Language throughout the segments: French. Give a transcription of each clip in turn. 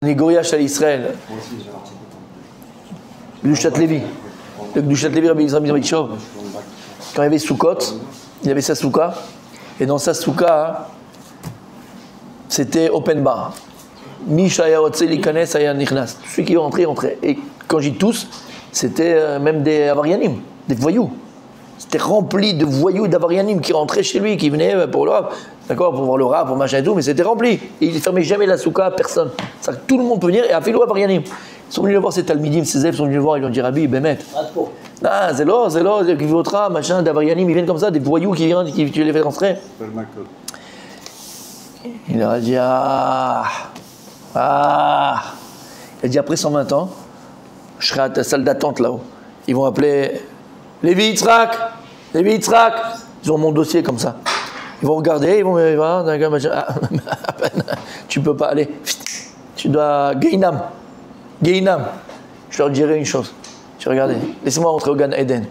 Négoriach à Israël. Gdushat Lévi. Le Gdushat Lévi, Rabbi Israël Mizraïchov. Quand il y avait Sukkot, il y avait sa souka. Et dans sa souka, c'était open bar. Mishaya Otseli Kanes Aya Nichnas. Celui qui rentrait, rentrait. Et quand j'y tous, c'était même des avarianim, des voyous. C'était rempli de voyous et d'avarianim qui rentraient chez lui, qui venaient pour le rap, d'accord, pour voir le rap, pour machin et tout, mais c'était rempli. Et il ne fermait jamais la souka à personne. Ça, tout le monde peut venir et a fait l'avarianim. Ils sont venus le voir, ces talmidim, ces élèves sont venus le voir, ils lui ont dit Rabbi, Bémet. Ah, zélo, qui votera, machin, d'avarianim, ils viennent comme ça, des voyous qui viennent, qui tu les fais rentrer. Il leur a dit il a dit après 120 ans, je serai à ta salle d'attente là-haut. Ils vont appeler Lévi Yitzhak. Ils ont mon dossier comme ça. Ils vont regarder, ils vont tu peux pas aller. Tu dois Gainam. Je leur dirai une chose. Tu regardez, laissez-moi rentrer au Gan Eden.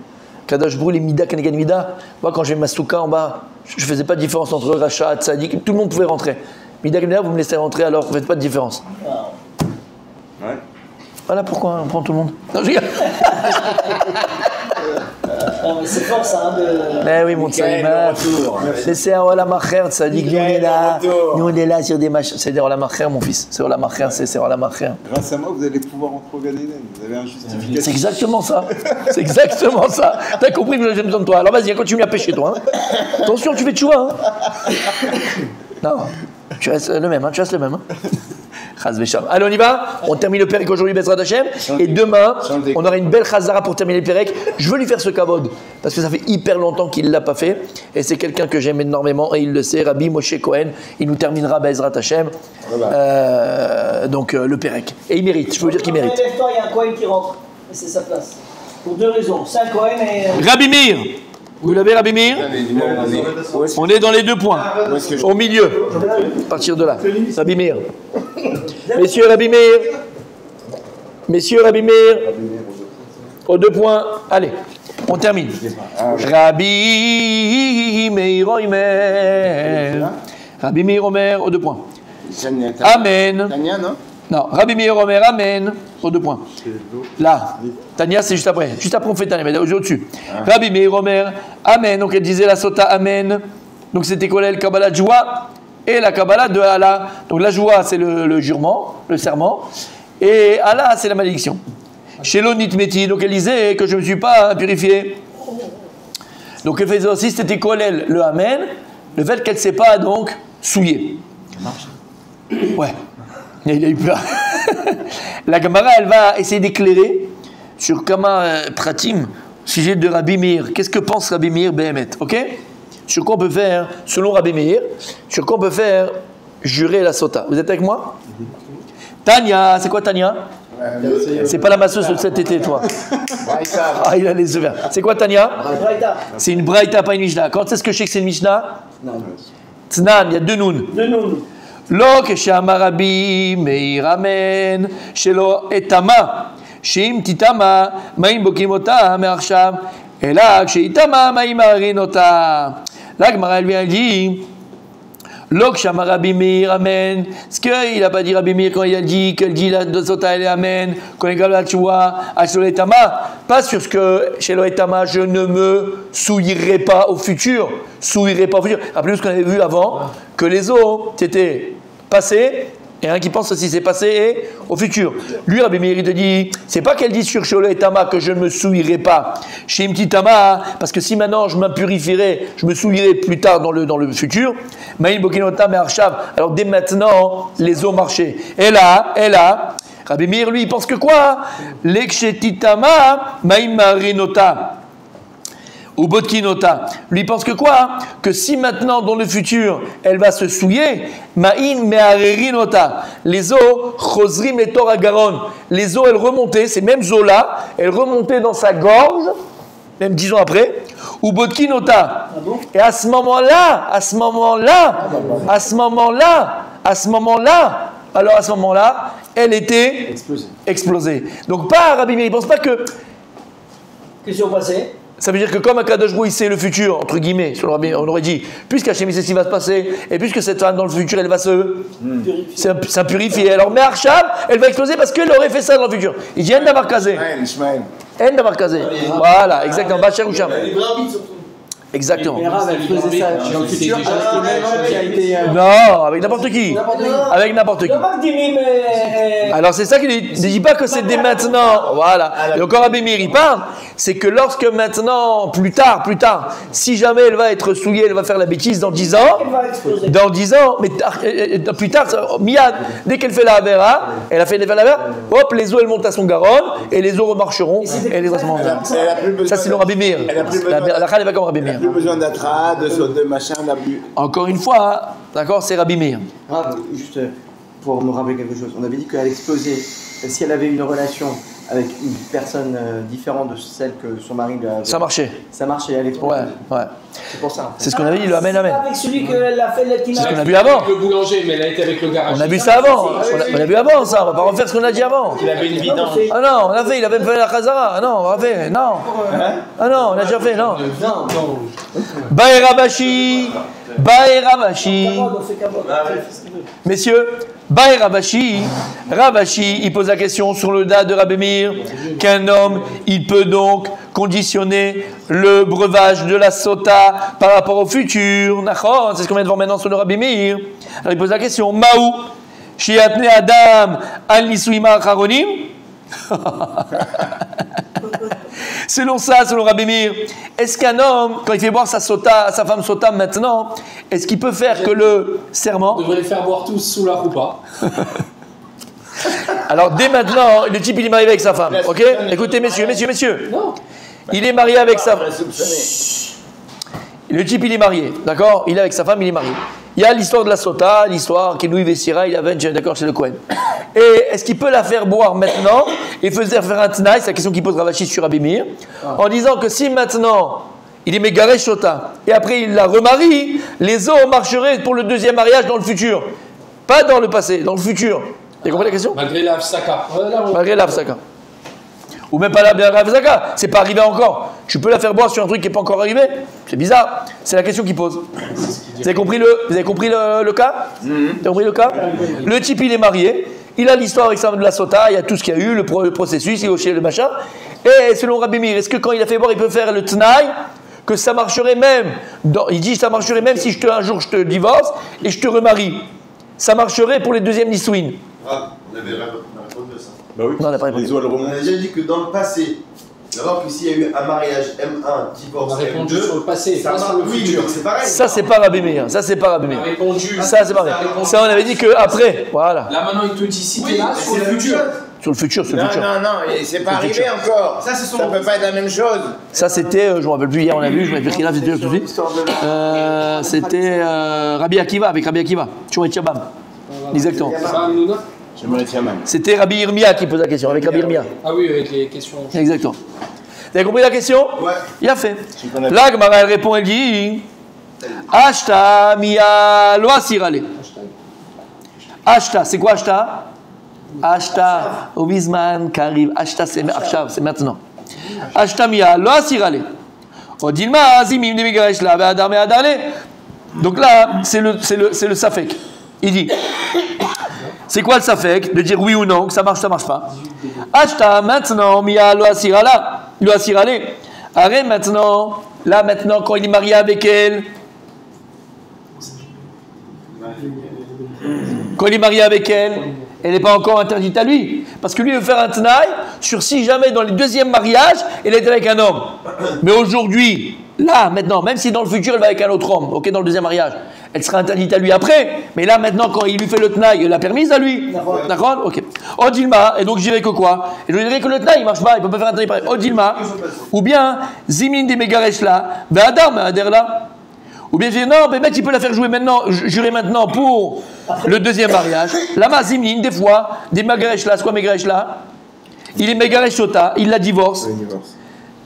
Kadosh Brou, les Mida, Kanegan Mida. Moi, quand j'ai ma souka en bas, je faisais pas de différence entre Racha, Tzadik, tout le monde pouvait rentrer. Mida, Kanegan Mida, vous me laissez rentrer, alors vous faites pas de différence. Ouais. Voilà pourquoi on prend tout le monde. Non, je rigole. Non, mais c'est fort ça, hein, de... Mais oui, mon Tzaïma. C'est un Olam Acher, Tzadik, nous on est là sur des machins. C'est des Olam Acher, mon fils. C'est Olam Acher, c'est Olam Acher. Grâce à moi, vous allez pouvoir rentrer au Gan Eden. Vous avez un justificatif. C'est exactement ça. C'est exactement ça. T'as compris que j'ai besoin de toi. Alors vas-y, continue à pêcher, toi. Hein. Attention, tu fais tchouva. Hein. Non, tu restes le même. Hein. Allez, on y va. On termine le Pérec aujourd'hui, Bezrat Hashem. Et demain, on aura une belle Chazara pour terminer le Pérec. Je veux lui faire ce kavod parce que ça fait hyper longtemps qu'il ne l'a pas fait. Et c'est quelqu'un que j'aime énormément et il le sait, Rabbi Moshe Cohen. Il nous terminera Bezrat Hashem. Donc le Pérec. Et il mérite, je peux vous dire qu'il mérite. Il y a un Cohen qui rentre. Et c'est sa place. Pour deux raisons. C'est un Cohen et. Rabbi Meir. Vous l'avez, Rabbi Meir? On est dans les 2 points. Au milieu. À partir de là. Rabbi Meir. Messieurs, Rabbi Meir. Aux 2 points. Allez, on termine. Rabbi Meir Omer. Rabbi Meir Omer, aux 2 points. Amen. Tania, non? Non, Rabbi Meir Omer, Amen, aux 2 points. Là, Tania, c'est juste après. Juste après, on fait Tania, mais au-dessus. Rabbi Meir Omer, Amen. Donc, elle disait la sota Amen. Donc, c'était quoi le Kabbalah de joie et la Kabbalah de Allah. Donc, la joie, c'est le jurement, le serment. Et Allah, c'est la malédiction. Chez l'onitmeti, donc elle disait que je ne me suis pas purifié. Donc, elle faisait aussi, c'était quoi le Amen, le fait qu'elle ne s'est pas donc souillée. Ouais. Il a eu peur. La Gemara, elle va essayer d'éclairer sur Kama Pratim, sujet de Rabbi Meir. Qu'est-ce que pense Rabbi Meir Behemet, ok? Sur quoi on peut faire, selon Rabbi Meir, sur quoi on peut faire jurer la sota. Vous êtes avec moi? Tania, c'est quoi Tania? C'est pas la masseuse de cet été, toi. Ah, il a les yeux verts. C'est quoi Tania? C'est une braïta, pas une mishnah. Quand est-ce que je sais que c'est une mishnah? Tznan, il y a 2 noun. לא כשאמר רבי מאיר אמן שלא אטמא שאם תטמא מים בוקעים אותה מעכשיו אלא כשהיא מים מערין אותה. לגמרא elle dit לא כשאמר רבי מאיר אמן, ce qu'il n'a pas dit Rabbi Meir quand il a dit qu'elle dit la sota elle est amen quand il regarde la tchoua à shelo etama, pas sur ce que shelo etama je ne me souillerai pas au futur. Rappelez-vous ce qu'on avait vu avant, que les eaux c'était passé, et un qui pense aussi c'est passé et au futur. Lui, Rabbi Meir, il te dit, c'est pas qu'elle dit sur Shelo et Tama que je ne me souillerai pas. Chez Imti Tama, parce que si maintenant je m'impurifierai, je me souillerai plus tard dans le futur. Maïm Bokinota Me'arshav. Alors dès maintenant, les eaux marchaient. Et là, Rabbi Meir, lui, il pense que quoi? L'Eksheti Tama, Maïm Marinota. Ou Botkinota. Lui pense que quoi? Que si maintenant, dans le futur, elle va se souiller, Ma'in Me'arerinota. Les eaux, Chosrim et Toragaron. Les eaux, elles remontaient, ces mêmes eaux-là, elles remontaient dans sa gorge, même 10 ans après, ou Botkinota. Et à ce moment-là, elle était explosée. Donc, pas Rabbi Meir, il ne pense pas que. Question passée. Ça veut dire que comme Akadosh Baruch Hu sait le futur, entre guillemets, on aurait dit, puisqu'Hachem sait ce qui va se passer, et puisque cette femme dans le futur, elle va purifier. Alors, mais Arsham, elle va exploser parce qu'elle aurait fait ça dans le futur. Il dit, en d'avoir casé. En d'avoir casé. Voilà, exactement. Bacher ou Sham. Exactement. Non, avec n'importe qui. Avec n'importe qui. Alors c'est ça qu'il ne dit pas que c'est dès maintenant. Voilà. Et encore Rabbi Meir, il parle, c'est que lorsque maintenant, plus tard, si jamais elle va être souillée, elle va faire la bêtise dans 10 ans, mais plus tard, Miyad, dès qu'elle fait la Avera, elle a fait la Avera, hop, les eaux elles montent à son garonne et les eaux remarcheront et les eaux se montent. Ça c'est le Rabbi Meir. La Chal va comme Rabbi Meir. Plus besoin d'Atra, de machin, d'abus. Encore une fois, d'accord, c'est Rabbi Meir. Juste pour me rappeler quelque chose, on avait dit qu'elle explosait si elle avait une relation avec une personne différente de celle que son mari lui avait. Ça marchait. Ça marchait, elle explosait. Ouais. C'est pour ça. C'est ce qu'on avait dit, le Amen. Avec celui qu'elle a fait le C'est ce qu'on a vu avant. Avec le boulanger, mais elle a été avec le garage. On a vu ça avant. On a vu avant ça. On va pas refaire ce qu'on a dit avant. Il avait une vidange. Ah non, on a fait. Il avait fait la Khazara. Ah non, on a fait. Non. Ah non, on a déjà fait. Non. Bae Rabashi. Messieurs, Bae Rabashi, il pose la question sur le date de Rabbi Meir qu'un homme, il peut donc conditionner le breuvage de la sota par rapport au futur. C'est ce qu'on vient de voir maintenant sur le Rabbi Meir. Alors il pose la question, Maou, Shiatne Adam, Al Nisuima Charonim. Selon ça, selon Rabbi Meir, est-ce qu'un homme, quand il fait boire sa femme sota maintenant, est-ce qu'il peut faire que le serment? On devrait les faire boire tous sous la roupa. Alors dès maintenant, le type il est marié avec sa femme, ok? Écoutez messieurs. Non. Il est marié avec sa femme. Le type il est marié, d'accord? Il est avec sa femme, il est marié. Il y a l'histoire de la sota, l'histoire qui Louis Vessira, il avait, d'accord, chez le Cohen. Et est-ce qu'il peut la faire boire maintenant et faire un tnaï, c'est la question qu'il pose Ravashi sur Rabbi Meir, en disant que si maintenant il est mégaré sota et après il la remarie, les eaux marcheraient pour le deuxième mariage dans le futur, pas dans le passé, dans le futur. Vous avez compris la question? Malgré la Hafsaka. Malgré la Hafsaka. Ou même pas la Hafsaka, c'est pas arrivé encore. Tu peux la faire boire sur un truc qui n'est pas encore arrivé? C'est bizarre. C'est la question qu'il pose. Vous avez compris le cas? Vous avez compris le cas? Le type il est marié, il a l'histoire avec de la sota, il y a tout ce qu'il y a eu, le processus, il a hoché le machin. Et selon Rabbi Meir, est-ce que quand il a fait boire, il peut faire le tnaï, que ça marcherait même, il dit ça marcherait même si un jour je te divorce et je te remarie. Ça marcherait pour les deuxièmes nisouines. On avait répondu à ça. Bah oui. Non, on n'a pas répondu. On a déjà dit que dans le passé, d'abord que s'il y a eu un mariage M1, divorce On a répondu M2, sur le passé, ça pas sur le oui, futur. c'est pareil. Ça, c'est pas Rabbi Meir. Ça, c'est pas Rabbi On a Meir. répondu. Ça, c'est pas vrai. Ça, on avait dit que après, voilà. Là maintenant, il te dit si t'es Oui, là mais sur c'est le la même futur. chose. Sur le futur. Non, c'est pas arrivé encore. Ça, c'est son peut pas être la même chose. Ça, c'était, je ne me rappelle plus, hier on a vu, je me rappelle là, c'était tout de suite. C'était Rabbi Akiva, avec Rabbi Akiva. Tchouet Tchabam. Exactement. J'aimerais tiens même. C'était Rabbi Irmia qui pose la question, avec Rabbi Irmia. Ah oui, avec les questions. Exactement. Vous avez compris la question? Ouais. Il a fait. Là, Gemara, elle répond, elle dit Ashta miya lo asirale. Ashta, c'est quoi Ashta? Ashta, Obizman, Kariv. Ashta, c'est maintenant. Ashta miya lo asirale. Odilma, azimim de migaresh la, ve'adar me'adale. Donc là, c'est le safek. Il dit c'est quoi le safek? De dire oui ou non, que ça marche pas. Ashta, maintenant, miya lo asirale. Arrête maintenant, quand il est marié avec elle, elle n'est pas encore interdite à lui. Parce que lui, il veut faire un tnaï sur si jamais dans les deuxièmes mariages, elle est avec un homme. Mais aujourd'hui, là, maintenant, même si dans le futur, elle va avec un autre homme, ok, dans le deuxième mariage, elle sera interdite à lui après. Mais là, maintenant, quand il lui fait le tnaï, elle l'a permise à lui. D'accord? Ok. Odilma, et donc je dirais que quoi? Et je dirais que le tnaï, il marche pas, il peut pas faire un tnaï pareil. Odilma, ou bien, Zimin de Megaresh là, Be'adar Me'ader là. Ou bien je dis non, mais mec, il peut la faire jouer maintenant, jurer maintenant pour le deuxième mariage. Lama Zimin, des fois, des Megaresh là, c'est quoi Megaresh là? Il est Megaresh Sota, il la divorce.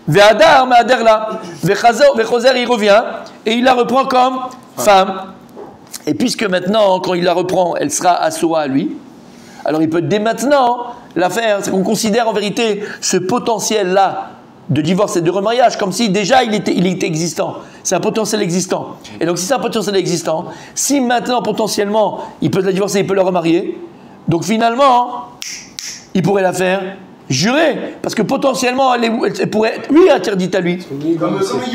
Ve'adar Me'ader là. Ve'choser, il revient, et il la reprend comme femme. Et puisque maintenant, quand il la reprend, elle sera assoa à lui, alors il peut dès maintenant la faire. C'est qu'on considère en vérité ce potentiel-là de divorce et de remariage, comme si déjà il était existant. C'est un potentiel existant. Et donc si c'est un potentiel existant, si maintenant potentiellement il peut la divorcer, il peut la remarier, donc finalement, il pourrait la faire jurer, parce que potentiellement elle pourrait être, lui, interdite à lui.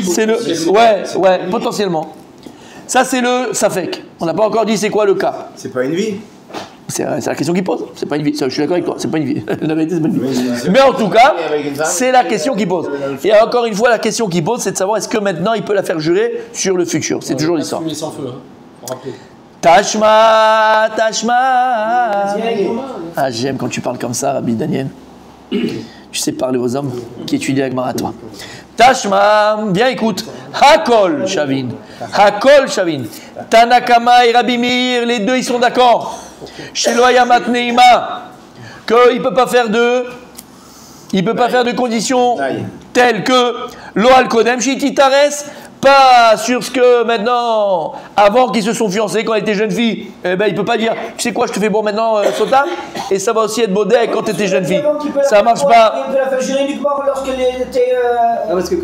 C'est le, ouais, potentiellement. Ça c'est le safek. On n'a pas encore dit c'est quoi le cas. C'est pas une vie. C'est la question qu'il pose. C'est pas une vie. Ça, je suis d'accord avec toi. C'est pas une vie. La vérité, c'est pas une vie. Mais en tout cas, c'est la question qu'il pose. Et encore une fois, la question qu'il pose, c'est de savoir est-ce que maintenant il peut la faire jurer sur le futur. C'est toujours l'histoire. Sans feu, hein. Tashma, Tashma. Ah, j'aime quand tu parles comme ça, Rabbi Daniel. Tu sais parler aux hommes qui étudient avec Maratoire. Tashma, bien écoute. Hakol Shavin. Hakol Shavin. Tanakama et Rabbi Meir, les deux ils sont d'accord. Chez Loyamat Neima, qu'il ne peut pas faire de conditions telles que Loal Kodem Shititares, pas sur ce que maintenant, avant qu'ils se sont fiancés, quand elle était jeune fille, eh ben, il ne peut pas dire, tu sais quoi, je te fais bon maintenant, Sota, et ça va aussi être Bodek quand tu étais jeune fille. Ça marche pas. Il peut la faire jurer uniquement lorsqu'elle était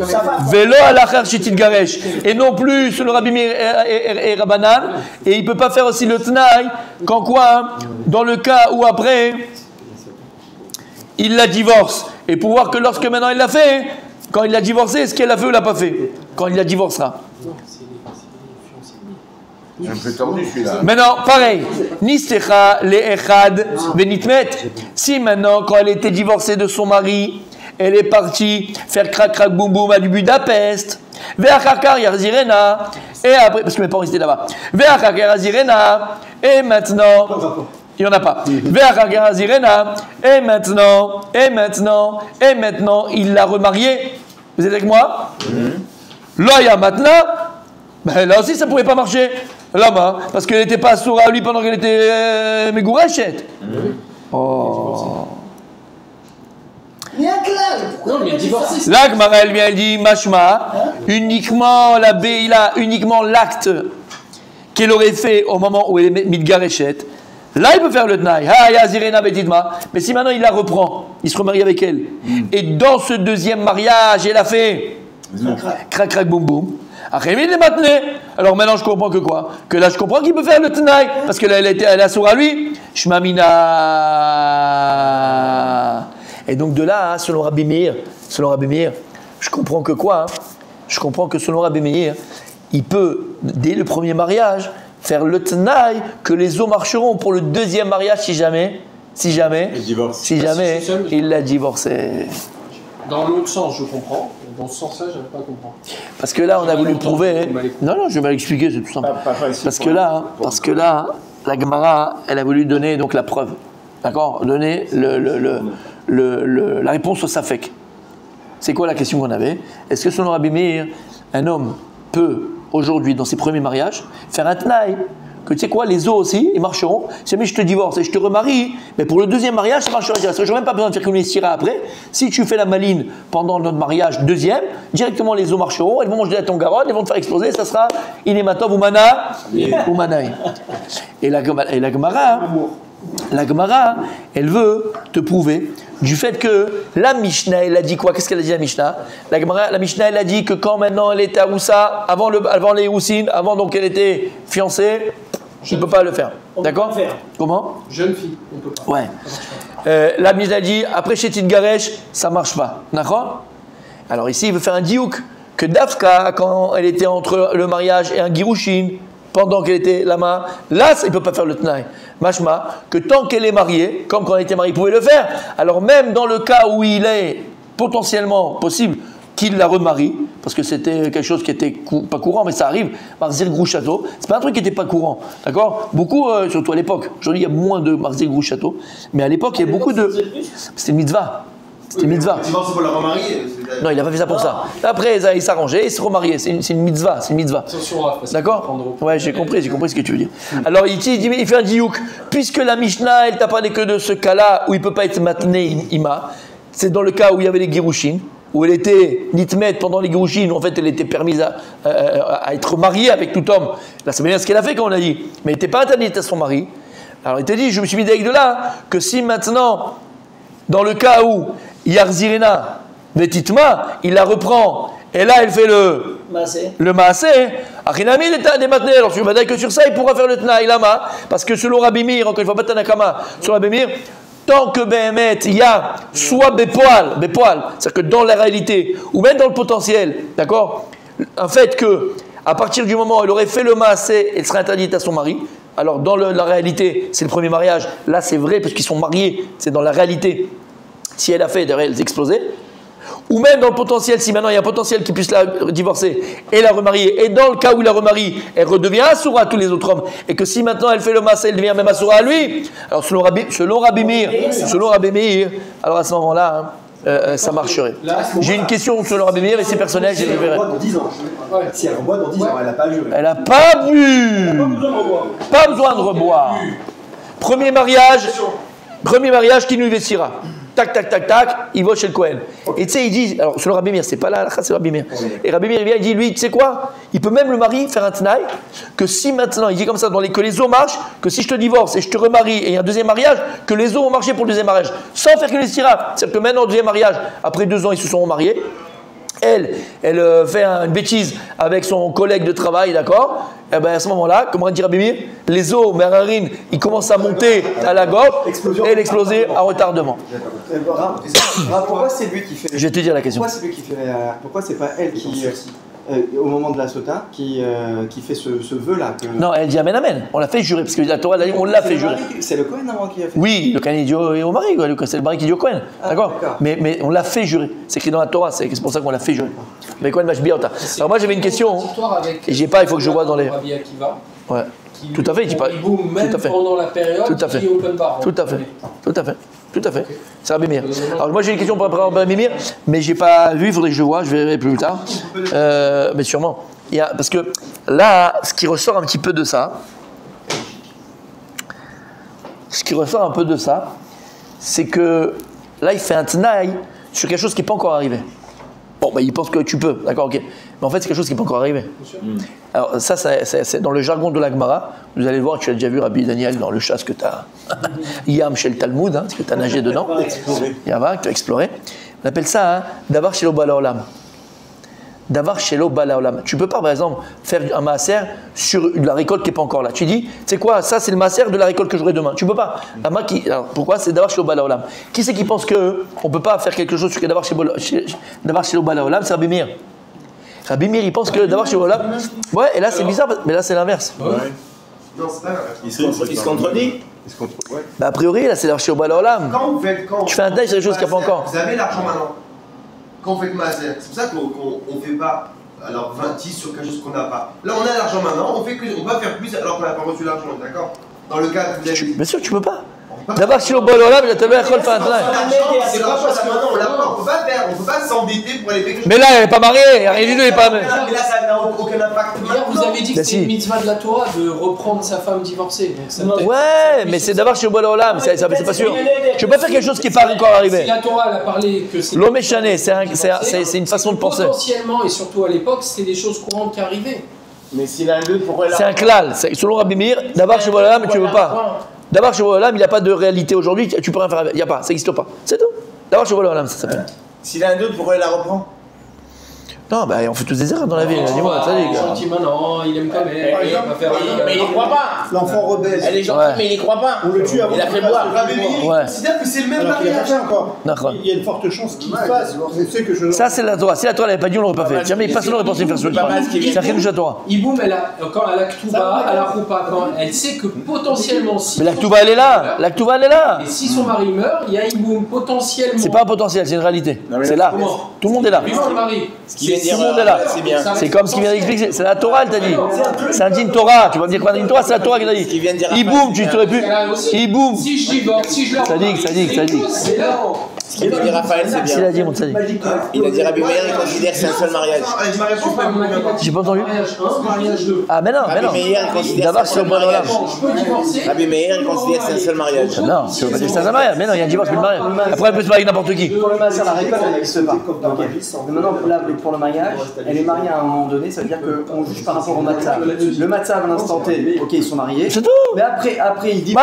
sa femme. Vélo à l'achar Shitit Garesh. Et non plus sur le Rabbi Meir et Rabbanan. Et il ne peut pas faire aussi le Tnaï, quand quoi, hein, dans le cas où après, il la divorce. Et pour voir que lorsque maintenant il l'a fait, quand il l'a divorcé, est-ce qu'elle l'a fait ou l'a pas fait? Quand il la divorcera. C'est un peu tordu celui-là. Maintenant, pareil. Nistecha le echad venitmet. Si maintenant, quand elle était divorcée de son mari, elle est partie faire crac crac boum boum à du Budapest. Ve'achakar yarzirena. Et après, parce que mes parents étaient là-bas. Ve'achakar yarzirena. Et maintenant. Il n'y en a pas. Et maintenant, il l'a remariée. Vous êtes avec moi? Là, il y a maintenant. Ben, là aussi, ça ne pouvait pas marcher. Là-bas. Parce qu'elle n'était pas sourde à lui pendant qu'elle était Megourachet. Oh. Il y a un clair. Non, mais divorcé. Là, Gmara, elle vient, elle dit Mashma, uniquement l'acte qu'elle aurait fait au moment où elle est Midgarechet. Là, il peut faire le Tnaï. Mais si maintenant il la reprend, il se remarie avec elle. Et dans ce deuxième mariage, elle a fait crac crac boum boum. Alors maintenant, je comprends que quoi? Que là, je comprends qu'il peut faire le Tnaï. Parce que là, elle a sourd à lui. Shmamina. Et donc de là, hein, selon Rabbi Meir, je comprends que quoi? Je comprends que selon Rabbi Meir, il peut, dès le premier mariage, faire le Tnaï que les eaux marcheront pour le deuxième mariage si jamais il l'a divorcé. Dans l'autre sens, je comprends. Dans ce sens-là, je n'avais pas compris. Parce que là, on a voulu prouver. Non, je vais l'expliquer, c'est tout simple. Parce que là, la Gemara, elle a voulu donner donc la preuve. D'accord? Donner la réponse au Safek. C'est quoi la question qu'on avait? Est-ce que selon Rabbi Meir, un homme peut, aujourd'hui, dans ses premiers mariages, faire un Tnaï? Que tu sais quoi, les eaux aussi, ils marcheront. Si jamais je te divorce et je te remarie, mais pour le deuxième mariage, ça marchera. Je n'aurai même pas besoin de faire comme les Syrah après. Si tu fais la maline pendant notre mariage deuxième, directement les eaux marcheront, elles vont manger à ton garonne, elles vont te faire exploser, ça sera Inematov ou Mana ou Manaï. Et la Gemara, elle veut te prouver du fait que la Mishnah, elle a dit quoi? Qu'est-ce qu'elle a dit la Mishnah? La Mishnah, elle a dit que quand maintenant elle était à Roussa, avant les Roussines, avant donc elle était fiancée, je ne peux pas le faire. D'accord? Comment? Jeune fille, on ne peut pas. Ouais. La Mishnah a dit, après chez Garesh, ça ne marche pas. D'accord? Alors ici, il veut faire un diouk, que Dafka, quand elle était entre le mariage et un Girushin, pendant qu'elle était là-bas, là, il ne peut pas faire le Tnaï. Mashma, que tant qu'elle est mariée, comme quand elle était mariée, il pouvait le faire. Alors même dans le cas où il est potentiellement possible qu'il la remarie, parce que c'était quelque chose qui était pas courant, mais ça arrive, Marzir Grouchato, c'est pas un truc qui n'était pas courant, d'accord? Beaucoup, surtout à l'époque, aujourd'hui il y a moins de Marzir Grouchato, mais à l'époque il y a beaucoup de... C'était mitzvah. C'était mitzvah. C'est pour la remarier. Non, il n'a pas fait ça pour ça. Après, il s'arrangeait, il se remariait. C'est une mitzvah, c'est une mitzvah. D'accord? Ouais, j'ai compris ce que tu veux dire. Alors, il fait un diouk. Puisque la Mishnah, elle t'a parlé que de ce cas-là où il ne peut pas être matné ima, c'est dans le cas où il y avait les Girushin, où elle était nitmet pendant les Girushin, où en fait elle était permise à être mariée avec tout homme. Là, c'est bien ce qu'elle a fait quand on l'a dit. Mais elle n'était pas interdite à son mari. Alors, il t'a dit, je me suis mis avec de là, que si maintenant, dans le cas où Yarzirena Vetitma, il la reprend. Et là, elle fait le maasé. Achinami, il est des matnés. Alors, dire que sur ça, il pourra faire le tnaï lama. Parce que selon Rabbi Meir, encore une fois, pas Tanakama, sur Rabbi Meir, tant que Behemet, il y a soit Bepoal, c'est-à-dire que dans la réalité, ou même dans le potentiel, d'accord, en fait que, à partir du moment où elle aurait fait le maasé, elle serait interdite à son mari. Alors, dans la réalité, c'est le premier mariage. Là, c'est vrai, parce qu'ils sont mariés. C'est dans la réalité. Si elle a fait, derrière, elle explosait. Ou même dans le potentiel, si maintenant il y a un potentiel qui puisse la divorcer et la remarier, et dans le cas où il la remarie, elle redevient assoura à tous les autres hommes, et que si maintenant elle fait le massé, elle devient même assoura à lui, alors selon Rabbi Meir, alors à ce moment-là, ça marcherait. J'ai une question sur le Rabbi Meir et c'est personnel, j'ai verrai. Si elle reboit dans 10 ans, elle n'a pas juré. Elle n'a pas bu. Pas besoin de reboire. Premier mariage qui nous investira. Tac, tac, tac, tac, il va chez le Kohen. Et tu sais, il dit, alors sur le Rabbi Meir, c'est pas là, c'est le Rabbi Meir. Et Rabbi Meir, il vient, il dit, lui, tu sais quoi, il peut même le mari faire un tnaï, que si maintenant, il dit comme ça, que les eaux marchent, que si je te divorce et je te remarie et il y a un deuxième mariage, que les eaux vont marcher pour le deuxième mariage, sans faire que les stira. C'est-à-dire que maintenant, au deuxième mariage, après 2 ans, ils se sont mariés. Elle fait une bêtise avec son collègue de travail, d'accord? Et bien à ce moment-là, comment dire Rabbi Meir, les os, Merarine, ils commencent à monter à la gorge et elle explosait en retardement. Pourquoi c'est lui qui fait. Je vais te dire la question. Pourquoi c'est lui qui fait. Pourquoi c'est pas elle qui. Au moment de la sota, qui fait ce vœu-là Non, elle dit Amen, Amen. On l'a fait jurer, parce que la Torah, on l'a fait jurer. C'est le Kohen avant qui a fait. Oui, le Kohen il dit au mari, c'est le mari qui dit au Kohen. D'accord. Mais on l'a fait jurer. C'est écrit dans la Torah, c'est pour ça qu'on l'a fait jurer. Mais Kohen Mashbiota. Alors moi j'avais une question. Et j'ai pas, il faut que je vois dans les. Ouais. Tout à fait, il dit pas. Même pendant la période, tout à fait. Tout à fait. Tout à fait. Tout à fait. C'est Rabbi Meir. Alors moi j'ai une question pour Rabbi Meir, mais j'ai pas vu, il faudrait que je vois, je verrai plus tard. Mais sûrement. Parce que là, ce qui ressort un petit peu de ça, c'est que là il fait un tnaï sur quelque chose qui n'est pas encore arrivé. Bon, il pense que tu peux, d'accord, ok. Mais en fait, c'est quelque chose qui n'est pas encore arrivé. Alors, ça, c'est dans le jargon de la Gemara. Vous allez le voir, tu l'as déjà vu, Rabbi Daniel, dans le chasse que tu as. Yam chez le Talmud, parce que tu as nagé dedans. Yava, que tu as exploré. On appelle ça Davar Shelo Bala Olam. Davar Shelo Bala Olam. Tu ne peux pas, par exemple, faire un maaser sur la récolte qui n'est pas encore là. Tu dis, tu sais quoi, ça, c'est le maaser de la récolte que j'aurai demain. Tu ne peux pas. Alors, pourquoi? C'est Davar Shelo Bala Olam. Qui c'est qui pense qu'on ne peut pas faire quelque chose sur Davar Shelo Bala Olam? C'est Rabbi Meir. Rabbi Meir, il pense que d'abord chez Olam. Ouais, et là c'est bizarre, mais là c'est l'inverse. Ouais. Non, c'est pas l'inverse. Il se contredit. A priori, là c'est d'abord chez Olam. Tu fais un taille sur les choses qu'il n'y a pas encore. Vous avez l'argent maintenant. Quand vous faites Maser, c'est pour ça qu'on ne fait pas alors 20 sur quelque chose qu'on n'a pas. Là on a l'argent maintenant, on va faire plus alors qu'on n'a pas reçu l'argent, d'accord? Dans le cas que vous avez. Bien sûr, tu peux pas. D'abord chez Olam, il a tellement un faire un taille. C'est pas parce que maintenant on l'a pas, on peut pas faire, on peut pas s'endetter pour aller faire quelque chose. Mais là, elle n'est pas mariée, il n'y a rien du tout, elle n'est pas. Mais là, ça n'a aucun impact. Hier, vous avez dit que c'est une mitzvah de la Torah de reprendre sa femme divorcée. Ouais, mais c'est d'abord chez Olam, c'est pas sûr. Tu peux pas faire quelque chose qui n'est pas encore arrivé. Si la Torah elle a parlé que c'est. L'homme échané, c'est une façon de penser. Potentiellement, et surtout à l'époque, c'était des choses courantes qui arrivaient. Mais s'il a un doute, pourquoi il a. C'est un klal. Selon Rabbi Meir, d'abord chez Olam, tu ne veux pas. D'abord chez Olam, il n'y a pas de réalité aujourd'hui, tu peux rien faire avec. Il n'y a pas, ça n'existe pas. C'est tout. D'abord chez Olam, ça s'appelle. S'il a un doute, pourquoi il la reprend? Non, bah on fait tous des erreurs dans la vie. Dis-moi, ça dit. Gentil maintenant, il aime quand même. Mais il n'y croit pas. L'enfant rebelle. Elle est gentille, mais il n'y croit pas. On le tue avant. Il a fait boire. C'est-à-dire que c'est le même Alors qu'il a pas mariage. fait encore. Il y a une forte chance qu'il fasse. On sait que je. Ça, c'est la Torah. Si la Torah n'avait pas dit, on l'aurait pas fait. Jamais personne n'aurait pensé faire ce truc. C'est un de la Torah. Iboum, quand elle a Ktuba, elle a Roupa, quand elle sait que potentiellement. Si mais la Ktuba, elle est là. La Ktuba, elle est là. Et si son mari meurt, il y a Iboum potentiellement. C'est pas un potentiel, c'est une réalité. C'est là. Tout le monde est là. Vivant le mari. Tout le monde est là. C'est comme ce qu'il vient d'expliquer. C'est la Torah, elle t'a dit. C'est un din Torah. Tu vas me dire quoi, un din Torah? C'est la Torah qui t'a dit. Iboum, tu t'aurais pu. Iboum. Si je divorce, si je leur. Ça dit. C'est là. Ce qu'il a dit Raphaël, c'est bien. Il a dit, mon tzaddik. Il a dit Rabbi Meir, il considère que c'est un seul mariage. J'ai pas entendu. Mariage 1, mariage 2. Ah, mais non. Rabbi Meir, il considère que D'abord, c'est c'est un au seul bon mariage. Je peux divorcer. Rabbi Meir, il considère que c'est un seul mariage. Non, tu veux pas dire que c'est un mariage. Mais non, il y a un divorce, plus de mariage. Après, elle peut se marier avec n'importe qui. Pour le mariage, la récolte, elle n'existe pas. Mais maintenant, pour le mariage. mariage, elle est mariée à un moment donné, ça veut dire qu'on juge par rapport au matzav. Le matzav à l'instant T, ok, ils sont mariés. C'est tout. Mais après il dit.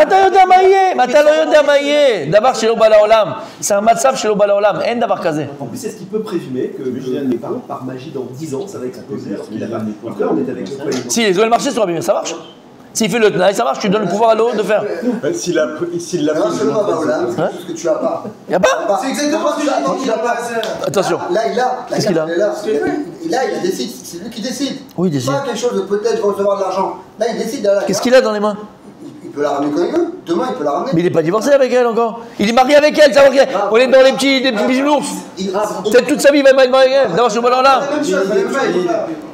D'abord chez l'Obala Olam. C'est un matzav chez l'Obala Olam. En d'avoir casé. En plus, est-ce qu'il peut présumer que Julien n'est pas par magie dans 10 ans, ça va exploser alors qu'il a pas. Après, on est avec le Kohen. Si les marché sur la ça marche. S'il fait le tnaï, ça marche, tu donnes le pouvoir à l'autre de faire. S'il l'a pris, c'est tout ce que tu as pas. Y'a pas. C'est exactement ce que j'ai dit. Attention. Là, il a. Qu'est-ce qu'il a? Là, il décide. C'est lui qui décide. Oui, il décide. Pas quelque chose de peut-être recevoir de l'argent. Là, il décide. Qu'est-ce qu'il a dans les mains? Il peut la ramener quand il veut. Demain, il peut la ramener. Mais il n'est pas divorcé avec elle encore. Il est marié avec elle, ça va. On est dans les petits bisounours. Peut-être toute sa vie, il va être marié avec elle. D'abord, je suis pas là.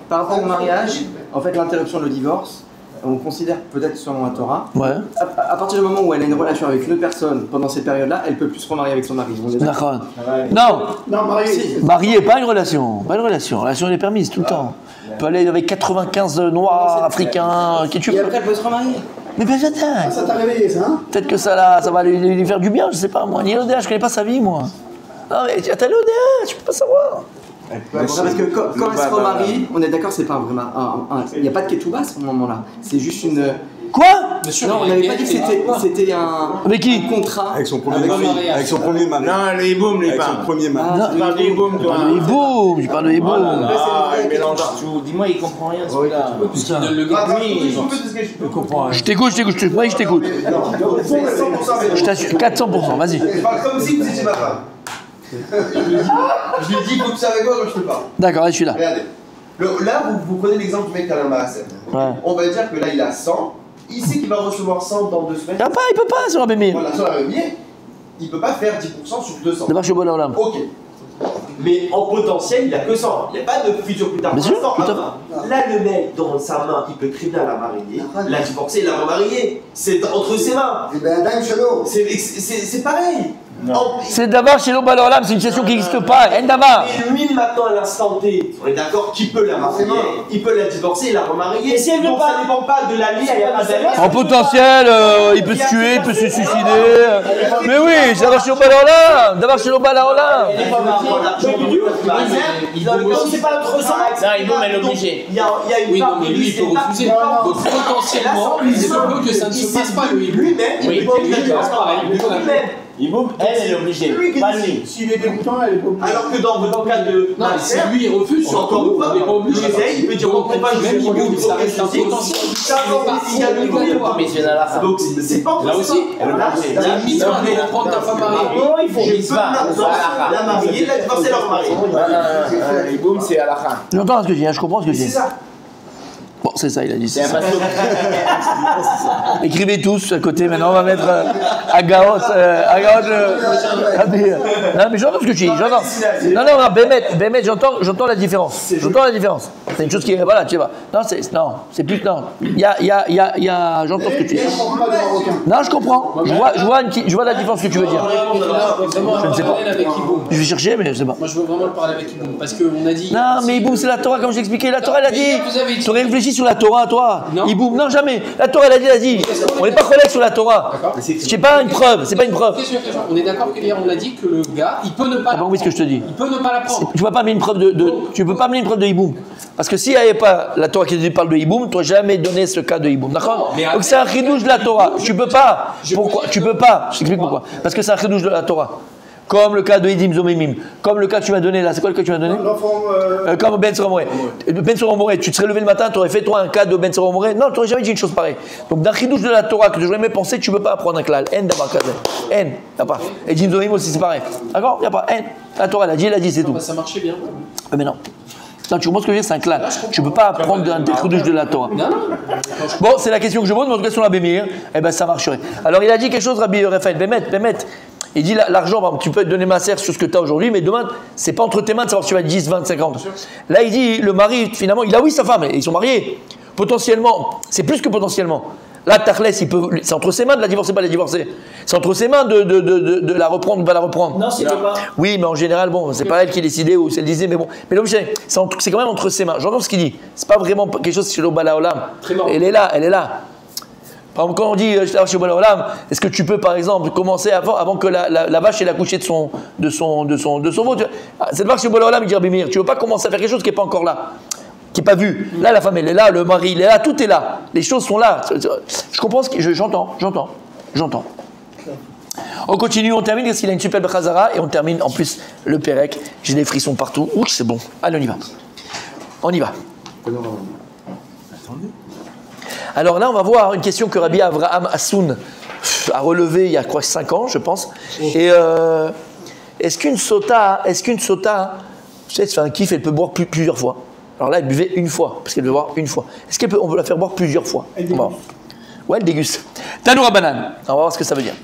Par rapport au mariage, en fait, l'interruption de divorce, on considère peut-être selon la Torah. Ouais. À partir du moment où elle a une relation avec une autre personne pendant ces périodes-là, elle peut plus se remarier avec son mari. D'accord. Non. Non, marié. Marié, pas une relation. Pas une relation. La relation elle est permise tout le temps. On peut aller avec 95 noirs, africains, qui tu Et veux. après, elle peut se remarier. Mais peut-être. Ça t'a réveillé, ça, hein? Peut-être que ça va lui faire du bien, je sais pas moi. Ni l'ODA, je connais pas sa vie moi. Non mais t'as l'ODA, tu peux pas savoir. Parce que quand elle se remarie, on est d'accord, c'est pas un vrai mari. Il n'y a pas de ketouba à ce moment-là. C'est juste une. Quoi? Non, on n'avait pas dit que c'était un. Avec qui? Contrat. Avec son premier mari. Avec son premier mari. Non, le hiboum, les Avec pas. son premier mari. Tu parles de hiboum, toi. Je parle de hiboum. Ah, il mélange tout. Dis-moi, il comprend rien, celui-là. Puisqu'il donne le gars. Il comprend rien. Je t'écoute. Moi je t'écoute. Je t'assure, 400%, vas-y. Je parle comme si vous étiez ma femme. Je lui ai dit, faut que ça avec moi quand je te parle. D'accord, je suis là. Regardez. Là, vous prenez l'exemple du mec qui a un maaser. Ouais. On va dire que là, il a 100. Il sait qu'il va recevoir 100 dans 2 semaines. Il peut pas sur la bémire. Voilà, sur la remier, il peut pas faire 10% sur 200. D'abord, je suis au bon Olam. Ok. Mais en potentiel, il n'y a que 100. Il n'y a pas de futur plus tard. Bien sûr, Pour tout à l'instant, là, le mec, dans sa main, il peut crier à la mariée. La divorcer, la remarier. C'est entre ses mains. Eh ben, dingue, chelou. C'est pareil. C'est d'abord chez l'Obal Olam, c'est une situation qui n'existe pas. Endama. Et lui, maintenant, à l'instant T, on est d'accord qu'il peut la marier, il peut la divorcer et la remarier. Et si elle veut donc pas, ça dépend pas de la vie, il n'y a pas d'avis. En potentiel, il peut se tuer, il peut se suicider. Mais oui, c'est d'abord chez l'Obal Olam. D'abord chez l'Obal Olam. c'est pas notre sang. Non, hiboum, elle est obligée. Il y a une Oui, non, part mais de lui, il peut refuser. Donc potentiellement, il se peut que ça ne se passe pas, le hiboum. Lui-même, il Oui, peut lui, pas pareil, lui-même. Hiboum, elle est obligée. Pas lui. S'il est dégoûtant, elle est pas obligée. Alors que dans le cas de Non, mais si lui, il refuse, sur encore une fois, il n'est pas obligé. il peut dire on ne peut pas Même hiboum, ça reste un potentiel. il y a le obligatoire. Mais c'est dans la fin. Donc c'est pas Là aussi, elle est obligée. il y a une mise pour prendre ta femme mariée. il faut la marier, la divorcer, la remarier. Hiboum, c'est à la fin. J'entends ce que tu dis, je comprends ce que tu C'est dis. ça. Bon, c'est ça, il a dit. C'est C'est un ça. massot. Écrivez tous à côté, maintenant on va mettre Agaot non mais j'entends ce que tu dis, j'entends. Non, Bémet, j'entends la différence. J'entends la différence. C'est une chose qui est, voilà, tu vois. Non, c'est plus, non. Il y a, j'entends ce que tu dis. Non, je comprends. Je vois la différence que tu veux dire. Je ne sais pas. Je vais chercher, mais je sais pas. Moi, je veux vraiment le parler avec Hiboum, parce qu'on a dit... Non, mais Iboum, c'est la Torah, comme j'ai expliqué. La Torah, elle a dit. vous avez dit- Tu aurais réfléchi sur la Torah, toi. Non. Iboum, non, jamais. La Torah, elle a dit. On n'est pas collègues sur la Torah. C'est pas une preuve, c'est pas une preuve. Question. On est d'accord qu'hier, on a dit que le gars, il peut ne pas... T'as pas compris ce que je te dis. Il peut ne pas la prendre. Tu peux pas amener une preuve tu peux pas amener une preuve de Iboum. Parce que s'il n'y avait pas la Torah qui parle de Iboum, tu n'aurais jamais donné ce cas de Iboum. D'accord? Mais Donc c'est un chidouche de la Torah. Tu peux pas. Pourquoi? Tu peux pas. Je t'explique pourquoi. Parce que c'est un chidouche de la Torah. Comme le cas de Edim Zomimim. Comme le cas que tu m'as donné là. C'est quoi le cas que tu m'as donné? L'enfant. Comme Ben Soromoré. Ben Soromoré, tu te serais levé le matin, tu aurais fait toi un cas de Ben Soromoré. Non, tu n'aurais jamais dit une chose pareille. Donc d'un chidouche de la Torah que je n'aurais jamais pensé, tu ne peux pas apprendre un klal. En d'abord kazel. En. Il n'y a pas. Et Edim Zomimim aussi, c'est pareil. D'accord? Il n'y a pas. En. La Torah, elle a dit, c'est tout. Ça marchait bien. Mais non. Non, tu comprends ce que je veux dire, c'est un klal. Tu ne peux pas apprendre un chidouche de la Torah. Non. Bon, c'est la question que je pose, mais en tout cas sur la Bémir, eh ben ça marcherait. Alors il a dit quelque chose, Rabbi Raphaël, Bémet. Il dit l'argent, tu peux te donner ma serre sur ce que tu as aujourd'hui, mais demain, c'est pas entre tes mains de savoir si tu vas être 10, 20, 50. Là, il dit, le mari, finalement, il a oui sa femme, ils sont mariés. Potentiellement, c'est plus que potentiellement. Là, Tachlès, c'est entre ses mains de la divorcer, pas de la divorcer. C'est entre ses mains de la reprendre ou pas la reprendre. Non, c'est pas. Oui, mais en général, bon, c'est pas elle qui décidait ou c'est elle disait, mais bon. Mais l'objet, c'est quand même entre ses mains. J'entends ce qu'il dit. C'est pas vraiment quelque chose chez l'Obala Olam. Elle est là. Par exemple, quand on dit chez Olam, est-ce que tu peux par exemple commencer avant que la vache ait accouché de son veau? Cette vache chez Olam, il dit Rabbi Meir, tu ne veux pas commencer à faire quelque chose qui n'est pas encore là, qui n'est pas vu. Là, la femme elle est là, le mari il est là, tout est là. Les choses sont là. Je comprends j'entends. On continue, on termine parce qu'il a une superbe chazara et on termine en plus le Pérec. J'ai des frissons partout. Ouh, c'est bon. Allez, on y va. Alors là, on va voir une question que Rabbi Avraham Hassoun a relevée il y a 5 ans, je pense. Et est-ce qu'une sota, tu sais, se fait un kiff, elle peut boire plusieurs fois. Alors là, elle buvait une fois, parce qu'elle veut boire une fois. Est-ce qu'on peut la faire boire plusieurs fois? Ouais, elle déguste. Tanoura banane. On va voir ce que ça veut dire.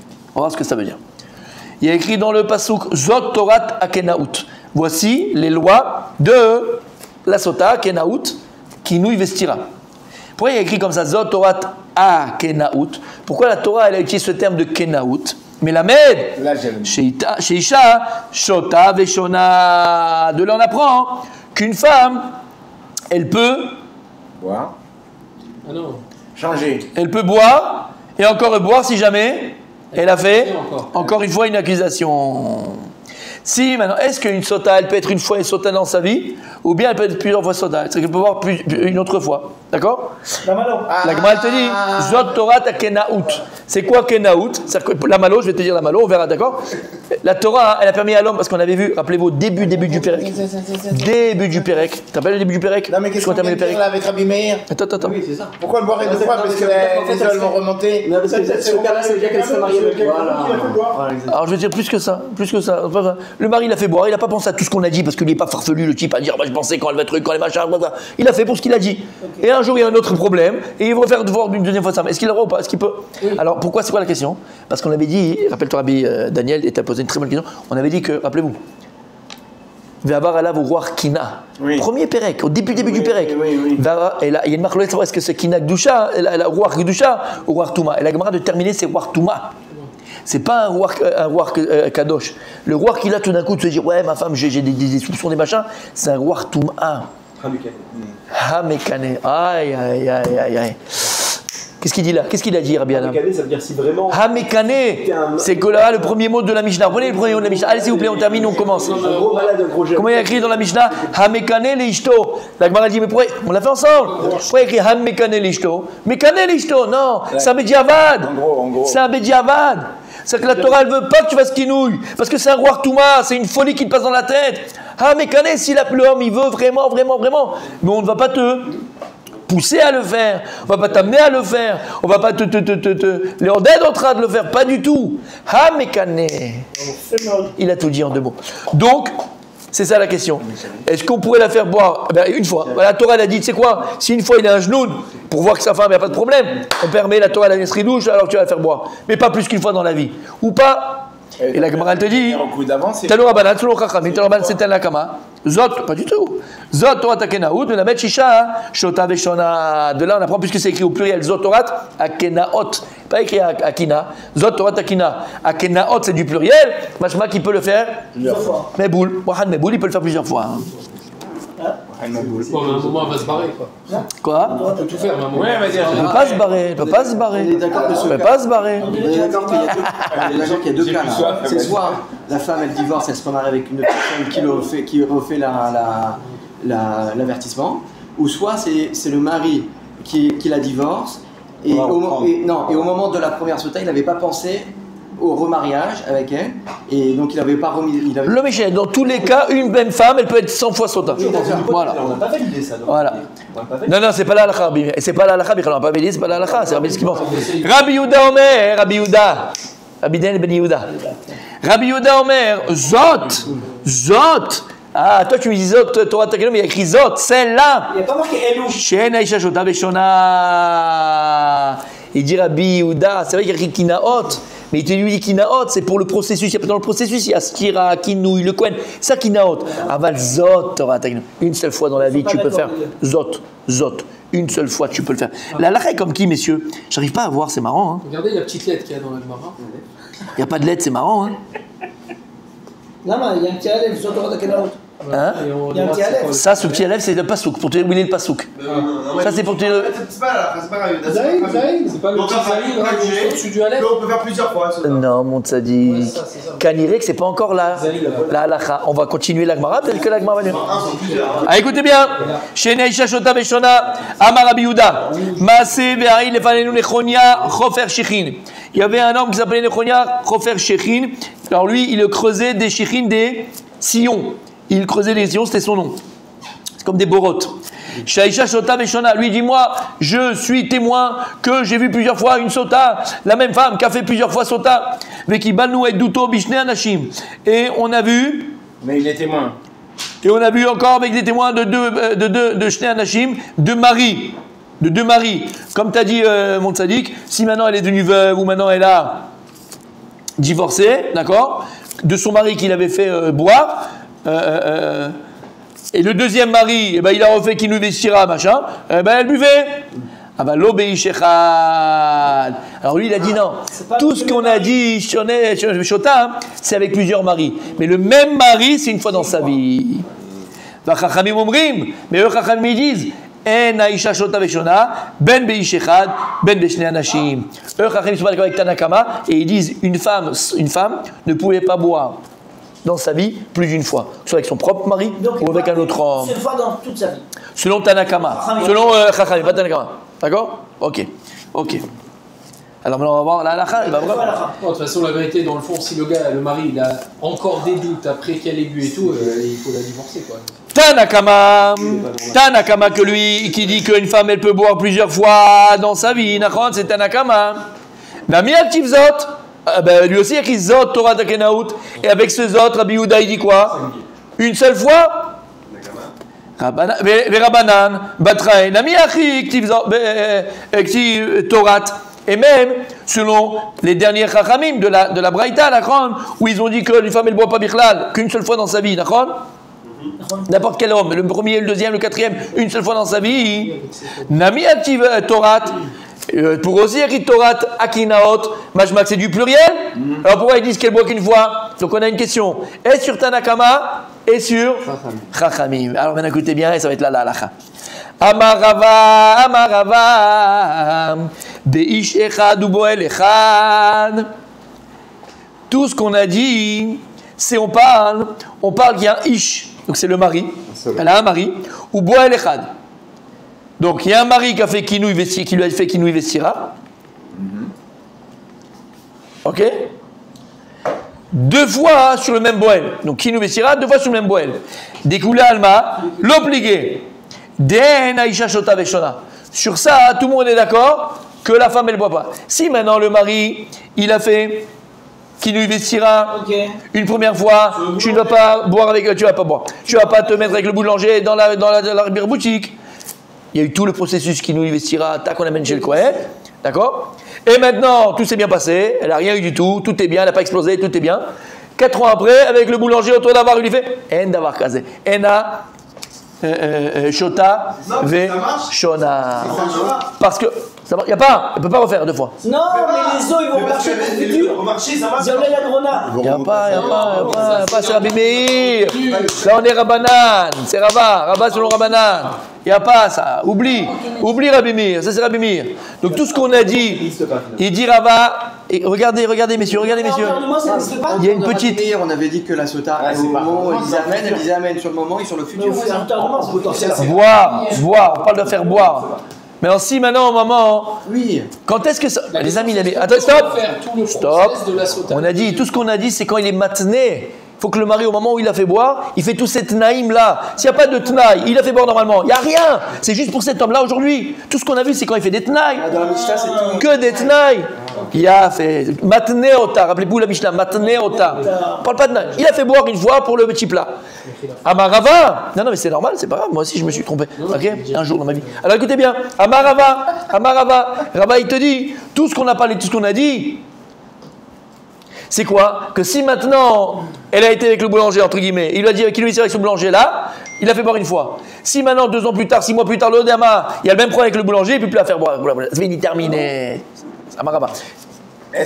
Il y a écrit dans le pasuk Zot Torat Akenaout. Voici les lois de la sota Akenaout qui nous vestira. Pourquoi il y a écrit comme ça Zot Torat Akenaout? Pourquoi la Torah elle a utilisé ce terme de Kenaout? Mais la Med, chez Isha, Shota Veshona. De là on apprend qu'une femme, elle peut boire. Ah non. Changer. Elle peut boire et encore boire si jamais elle a fait encore une fois une accusation. Si maintenant, est-ce qu'une sota, elle peut être une fois une sota dans sa vie, ou bien elle peut être plusieurs fois sota? C'est-à-dire qu'elle peut boire une autre fois. D'accord? La malo. La Gemara elle te dit, Zot Torah ta kenaout. C'est quoi kenaout? C'est-à-dire que la malo, je vais te dire la malo, on verra, d'accord? La Torah, elle a permis à l'homme, parce qu'on avait vu, rappelez-vous, début du Pérec. Début du Pérec. Tu t'appelles le début du Pérec? Non, mais qu'est-ce qu'on vient de dire là avec Rabbi Meir? Attends. Oui, c'est ça. Pourquoi le boire deux fois? Parce que les ailes vont remonter. Non, parce que ce cas-là, ça veut dire qu'elle serait mariée avec moi. Alors je vais dire plus que ça. Le mari l'a fait boire, il n'a pas pensé à tout ce qu'on a dit, parce qu'il n'est pas farfelu, le type, à dire, je pensais quand elle va être quand elle va machin, il a fait pour ce qu'il a dit. Et un jour, il y a un autre problème, et il va faire devoir une deuxième fois ça. Est-ce qu'il aura ou pas? Est-ce qu'il peut? Alors pourquoi, c'est quoi la question? Parce qu'on avait dit, rappelle-toi, Rabbi Daniel, et tu as posé une très bonne question, on avait dit que, rappelez-vous, Vavar alav au roi Kina. Premier Pérec, au début du Pérec. Et là, il y a une marque, est-ce que c'est Kina Gdusha, la roi Gdusha ou roi Touma? Et la Gemara de terminer, c'est roi Touma. C'est pas un roi Kadosh. Le roi qui là tout d'un coup, tu te dis, ouais, ma femme, j'ai des soupçons, des machins, c'est un roi Touma. Hamekane. Aïe. Qu'est-ce qu'il dit là? Qu'est-ce qu'il a dit, Rabbi Adam? Hamekane, ça veut dire si vraiment. Hamekane, c'est que là, le premier mot de la Mishnah. Prenez le premier mot de la Mishnah. Allez, s'il vous plaît, on termine, on commence. Un gros malade, un gros jeune. Comment il y a écrit dans la Mishnah? Hamekane l'ishto. La Gemara dit, mais pourquoi? On l'a fait ensemble. Pourquoi il y a écrit Hamekane l'ishto? Mekane l'ishto, non, c'est un Bediavad. En gros. C'est un Bediavad. C'est que la Torah, elle veut pas que tu fasses kinouille. Parce que c'est un roi Touma, c'est une folie qui te passe dans la tête. Ah, mais Kané, si l'homme, il veut vraiment. Mais on ne va pas te pousser à le faire. On ne va pas t'amener à le faire. On ne va pas te en train de le faire. Pas du tout. Ah, mais Kané. Il a tout dit en 2 mots. Donc, c'est ça la question. Est-ce qu'on pourrait la faire boire? Une fois. La Torah, elle a dit, tu sais quoi? Si une fois il a un genou, pour voir que sa femme, il n'y a pas de problème, on permet la Torah, la Nesri douche, alors tu vas la faire boire. Mais pas plus qu'une fois dans la vie. Ou pas. Et la Gemara, elle te dit, Tanoura banane, Tanoura chachamim, Tanoura banane, c'est un lakama. Zot, pas du tout. Zot, Torah takenaout, mais la bête shisha, shota veshona. De là, on apprend, puisque c'est écrit au pluriel, Zot, Torah akenaot. Pas écrit akina. Zot, Torah takina. Akenaot, c'est du pluriel. Machma qui peut le faire plusieurs fois. Meboul. Wahan Meboul, il peut le faire plusieurs fois. Bon, mais à un moment, elle va se barrer, quoi. Quoi? On peut tout faire, mais à un moment. Elle ne peut pas se barrer. Elle ne peut pas se barrer. On est d'accord que Elle ne peut pas se barrer. On est d'accord qu'il y a deux cas là. C'est soit la femme elle divorce, elle se remarie avec une autre personne qui refait l'avertissement, ou soit c'est le mari qui la divorce et au moment de la première sota, il n'avait pas pensé au remariage avec elle, et donc il n'avait pas remis. Le Michel, dans tous les cas, une même femme, elle peut être 100 fois sota. Voilà. On n'a pas validé ça. Voilà. Non, c'est pas la halakha. C'est pas la halakha, on n'a pas validé, c'est pas la halakha, c'est Rabbi ce qui pense. Rabbi Yehuda Omer, Rabbi Yehuda. Rabbi Dan ben Yehuda. Rabbi Yehuda Omer, Zot. Ah, toi tu me dis Zot, Torah Takenaout, mais il y a écrit Zot, celle-là. Il n'y a pas marqué Elou. Shen Aisha Shota Beshona. Il dit Rabbi Yehuda, c'est vrai qu'il y a écrit Kinaot. Mais il te lui dit Kinaot, c'est pour le processus. Dans le processus, il y a Skira, Kinouille, le Kohen. Ça, Kinaot. Aval Zot, Torah Takenaout. Une seule fois dans la vie, tu peux faire Zot. Une seule fois, tu peux le faire. La halakha est comme qui, messieurs? J'arrive pas à voir, c'est marrant. Hein. Regardez la petite lettre qu'il y a dans la Gemara. Il n'y a pas de lettre, c'est marrant. Hein. Non, il y a un petit alef, Zot Torah Takenaout. Hein? Il y a un petit Aleph. Ça, ce petit élève, c'est le pasouk, pour te dire où il est le pasouk. Ça, c'est pour te dire. C'est pas là, c'est pas grave. C'est pas le petit Zahid au-dessus du Aleph. On peut faire plusieurs fois. Non, mon tzaddik. Kanirek, c'est pas encore là. La halakha. On va continuer l'agmara, peut-être que l'agmara va venir. Ah, écoutez bien. Chez Neisha Shota Beshona, Amar Rabbi Yehuda, Maaseh ve'Aïl lefanenu Nechonia, Chofer Shechin. Il y avait un homme qui s'appelait Nechonia, Chofer Shechin. Alors lui, il creusait des Shechin, des sillons. Il creusait les sillons, c'était son nom. C'est comme des borottes. Shaisha Shota Beshona, lui dit, moi, je suis témoin que j'ai vu plusieurs fois une sota, la même femme qui a fait plusieurs fois sota, Vekibanu et Duto Bishne Anashim. Et on a vu. Mais il est témoin. Et on a vu encore avec des témoins de Shne Anashim, de maris. De deux maris. Comme tu as dit, mon tzaddik, si maintenant elle est devenue veuve ou maintenant elle a divorcé, d'accord, de son mari qu'il avait fait boire, et le deuxième mari, eh ben, il a refait qu'il nous vestira, machin, eh ben, elle buvait. Ah ben l'obéishechad. Alors lui il a dit non. Tout ce qu'on a dit, Shota, c'est avec plusieurs maris. Mais le même mari, c'est une fois dans sa vie. Chachamim omrim, mais eux Chachamim ils disent En aisha shota veshona, ben beishechad, ben beshne anashim. Eux Chachamim sont pas d'accord avec Tanakama et ils disent une femme ne pouvait pas boire dans sa vie plus d'une fois, soit avec son propre mari ou avec un autre homme. Une fois dans toute sa vie. Selon Tanakama, selon Chachamim, pas Tanakama. D'accord? Ok. Alors maintenant on va voir la halakha. De toute façon, la vérité, dans le fond, si le mari, il a encore des doutes après qu'elle ait bu et tout, il faut la divorcer, quoi. Tanakama que lui, qui dit qu'une femme elle peut boire plusieurs fois dans sa vie, c'est Tanakama. Nami Aktivzot. Lui aussi, il y a qui Zot, Torah Takenaout. Et avec ce Zot, Rabbi Yehuda, il dit quoi? Une seule fois? Verabanan, Batrae, Nami Achi, Torat. Et même, selon les derniers Chachamim de la Braïta, où ils ont dit que une femme, elle ne boit pas Bichlal qu'une seule fois dans sa vie, n'importe quel homme, le premier, le deuxième, le quatrième, une seule fois dans sa vie. Nami Achi, Torat. Pour aussi écrire Torat Akinaot, Majmak c'est du pluriel. Alors pourquoi ils disent qu'elle boit qu'une fois? Donc on a une question. Et sur Tanakama et sur Chachamim. Alors maintenant écoutez bien, et ça va être la halakha. Amarava, Beish Echad ou Boel Echad. Tout ce qu'on a dit, c'est on parle qu'il y a un Ish, donc c'est le mari. Elle a un mari, ou Boel Echad. Donc il y a un mari qui lui a fait Kinouï Vestira. Ok? 2 fois sur le même boel. Donc Kinouï Vestira, 2 fois sur le même boel. Découlé Alma, l'obligé. Den Aisha Shota Veshona. Sur ça, tout le monde est d'accord que la femme elle ne boit pas. Si maintenant le mari, il a fait Kinouï Vestira une première fois, tu ne vas pas boire avec, tu vas pas te mettre avec le boulanger dans la boutique. Il y a eu tout le processus qui nous investira, tac, on amène chez le Kohen, d'accord? Et maintenant, tout s'est bien passé, elle n'a rien eu du tout est bien, elle n'a pas explosé, tout est bien. 4 ans après, avec le boulanger autour d'avoir, il lui fait En d'avoir casé. Ena, Shota, Ve, Shona. Parce que, il n'y a pas, elle ne peut pas refaire 2 fois. Non, mais les os, ils vont marcher pour le futur. Ils enlèvent la grenade. Il n'y a pas, c'est Rabbi Meir. Là, on est Rabbanan, c'est Rabba selon Rabbanan. Il n'y a pas ça, oublie Rabbi Meir, ça c'est Rabbi Meir. Donc tout ce qu'on a dit, il dit Rabba, et regardez messieurs. Il y a une petite... On avait dit que la sota, au moment où elle disait amen sur le moment et sur le futur. Boire, on parle de faire boire. Mais si maintenant, au moment, oui. Quand est-ce que ça... Les amis, attends, stop. On a dit, tout ce qu'on a dit, c'est quand il est matné. Il faut que le mari, au moment où il a fait boire, il fait tous ces tnaïm là. S'il n'y a pas de tnaï, il a fait boire normalement. Il n'y a rien. C'est juste pour cet homme-là aujourd'hui. Tout ce qu'on a vu, c'est quand il fait des tnaï. Dans la Mishnah, c'est tout. Que des tnaï. Il a fait matnéota. Rappelez-vous la Mishnah, matnéota. On parle pas de tnaï. Il a fait boire une fois pour le petit plat. Amarava. Non, mais c'est normal, c'est pas grave. Moi aussi, je me suis trompé. Ok, un jour dans ma vie. Alors écoutez bien. Amarava. Rabba, il te dit tout ce qu'on a parlé, tout ce qu'on a dit. C'est quoi? Que si maintenant elle a été avec le boulanger, entre guillemets, il lui a dit qu'il lui est avec ce boulanger là, il a fait boire une fois. Si maintenant 2 ans plus tard, 6 mois plus tard, l'Odama, il y a le même problème avec le boulanger, il ne peut plus la faire boire. C'est fini, terminé. Amaraba.